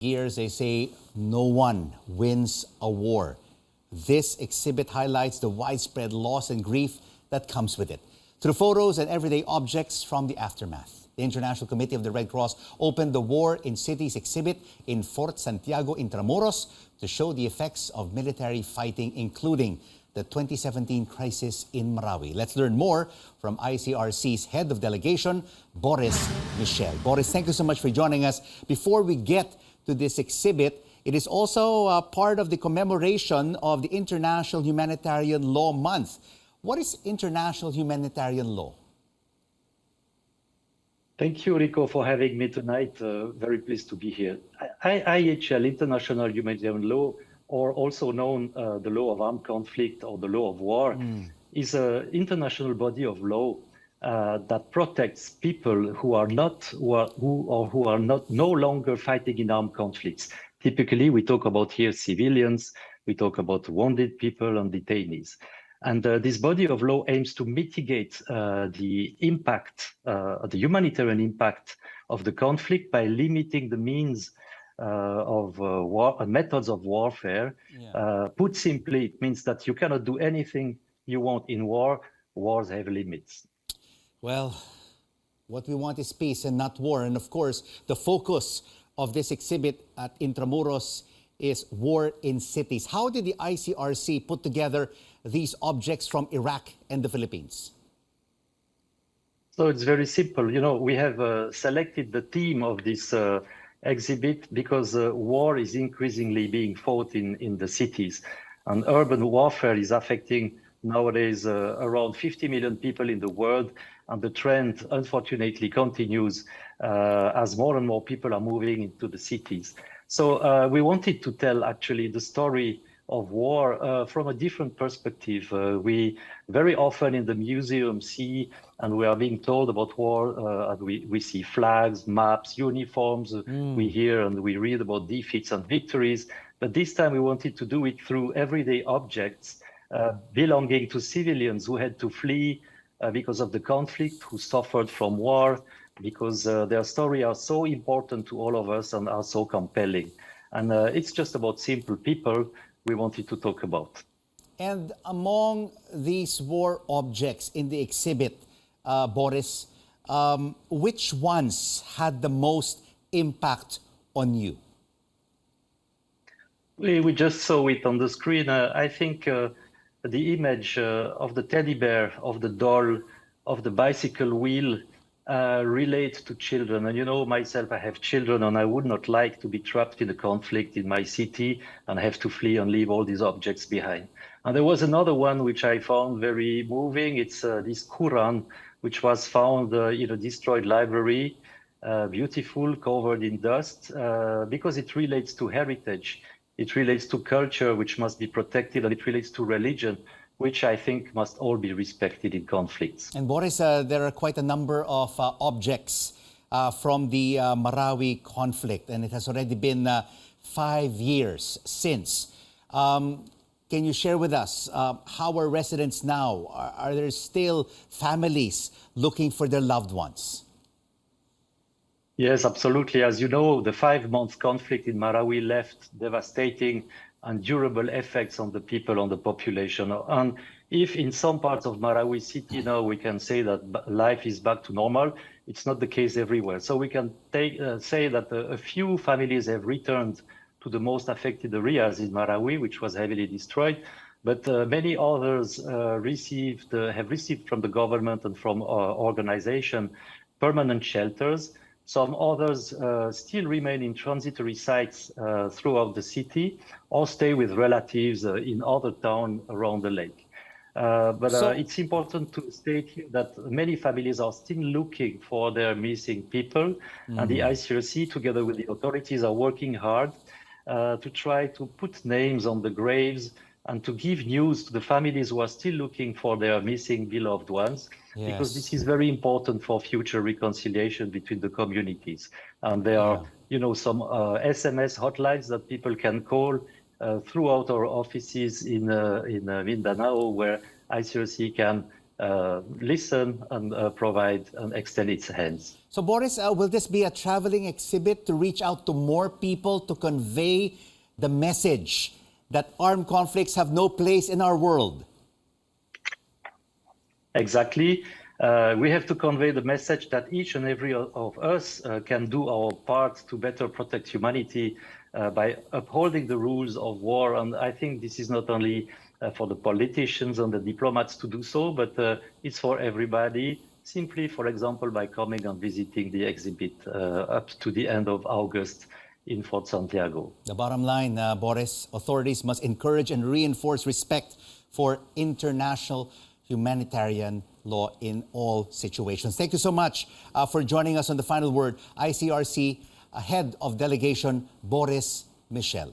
Years, they say no one wins a war. This exhibit highlights the widespread loss and grief that comes with it through photos and everyday objects from the aftermath. The International Committee of the Red Cross opened the War in Cities exhibit in Fort Santiago, Intramuros, to show the effects of military fighting, including the 2017 crisis in Marawi. Let's learn more from ICRC's head of delegation, Boris Michel. Boris, thank you so much for joining us. Before we get to this exhibit, it is also part of the commemoration of the International Humanitarian Law Month. What is international humanitarian law? Thank you, Rico, for having me tonight. Very pleased to be here. IHL, International Humanitarian Law, or also known the law of armed conflict or the law of war, is an international body of law that protects people who are not no longer fighting in armed conflicts. Typically, we talk about here civilians, we talk about wounded people and detainees. And this body of law aims to mitigate the impact, the humanitarian impact of the conflict by limiting the means of methods of warfare. Put simply, it means that you cannot do anything you want in war. Wars have limits. Well, what we want is peace and not war. And of course, the focus of this exhibit at Intramuros is war in cities. How did the ICRC put together these objects from Iraq and the Philippines? So it's very simple. You know, we have selected the theme of this exhibit because war is increasingly being fought in the cities. And urban warfare is affecting nowadays around 50 million people in the world. And the trend, unfortunately, continues as more and more people are moving into the cities. So we wanted to tell actually the story of war from a different perspective. We very often in the museum see, and we are being told about war, we see flags, maps, uniforms, we hear and we read about defeats and victories. But this time we wanted to do it through everyday objects belonging to civilians who had to flee because of the conflict, who suffered from war, because their story are so important to all of us and are so compelling. And it's just about simple people we wanted to talk about. And among these war objects in the exhibit, Boris, which ones had the most impact on you? We just saw it on the screen. I think the image of the teddy bear, of the doll, of the bicycle wheel relate to children. And you know, myself, I have children and I would not like to be trapped in a conflict in my city and have to flee and leave all these objects behind. And there was another one which I found very moving. It's this Quran, which was found in a destroyed library, beautiful, covered in dust, because it relates to heritage. It relates to culture, which must be protected, and it relates to religion, which I think must all be respected in conflicts. And Boris, there are quite a number of objects from the Marawi conflict, and it has already been 5 years since. Can you share with us how are residents now? Are there still families looking for their loved ones? Yes, absolutely. As you know, the 5-month conflict in Marawi left devastating and durable effects on the people, on the population. And if in some parts of Marawi city now we can say that life is back to normal, it's not the case everywhere. So we can say that a few families have returned to the most affected areas in Marawi, which was heavily destroyed. But many others have received from the government and from organization permanent shelters. Some others still remain in transitory sites throughout the city or stay with relatives in other towns around the lake. But it's important to state here that many families are still looking for their missing people. And the ICRC, together with the authorities, are working hard to try to put names on the graves and to give news to the families who are still looking for their missing beloved ones. Yes. Because this is very important for future reconciliation between the communities. And there are, you know, some SMS hotlines that people can call throughout our offices in Mindanao, where ICRC can listen and provide and extend its hands. So Boris, will this be a traveling exhibit to reach out to more people to convey the message that armed conflicts have no place in our world? Exactly. We have to convey the message that each and every of us can do our part to better protect humanity by upholding the rules of war. And I think this is not only for the politicians and the diplomats to do so, but it's for everybody, simply, for example, by coming and visiting the exhibit up to the end of August in Fort Santiago. The bottom line, Boris, authorities must encourage and reinforce respect for international humanitarian law in all situations. Thank you so much for joining us on The Final Word, ICRC Head of Delegation, Boris Michel.